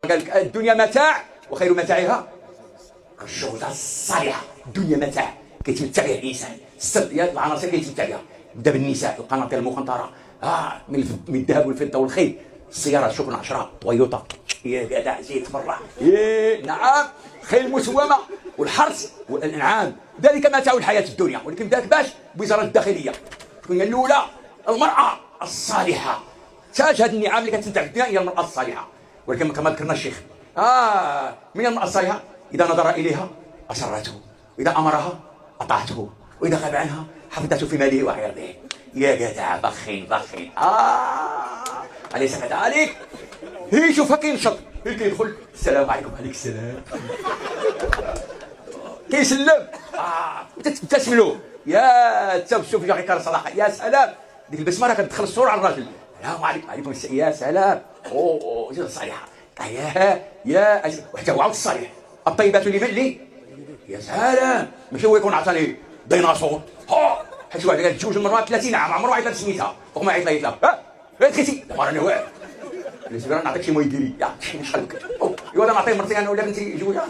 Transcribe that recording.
قال لك الدنيا متاع وخير متاعها الشغلة الصالحة. الدنيا متاع كيتمتع بها الانسان، العناصر كيتمتع بها. بدا بالنساء، القناطير المقنطره، من الذهب والفضه والخيل، السيارات شكرا 10 طويوطا، يا جدع زيد تفرح. نعم، خيل مسومه والحرث والانعام، ذلك متاع الحياه الدنيا. ولكن ذاك باش بوزاره الداخليه تكون هي الاولى، المراه الصالحه. تاج هذه النعم اللي كتمتع بالدنيا هي المراه الصالحه. ولكن كما ذكرنا الشيخ، من المراه الصالحه اذا نظر اليها اسرته، واذا امرها اطاعته، واذا غاب عنها حفظته في ماله وعرضه. يا جدع بخين بخين. اليس كذلك؟ هي شوفها كينشط، هي كيدخل السلام عليكم، عليك السلام، كيسلم، تبتسم له، يا تشوف جا غير صلاح، يا سلام، ديك البسمه راه كتدخل الصور على الراجل. السلام عليكم، عليكم السلام، يا سلام، جد صالحه، يا وحتى هو عاود الصالح. الطيبات لمن لي؟ يا سلام، ماشي هو يكون عطاني ديناصور، حيت واحد قال تزوج المراه 30 عام عمره عيط لسميتها، فوق ما عيط لها، دخلتي دابا راني واعر، نعطيك شي مويديري، يا شحال ايوا انا نعطيه مرتين انا ولا بنتي جوجها.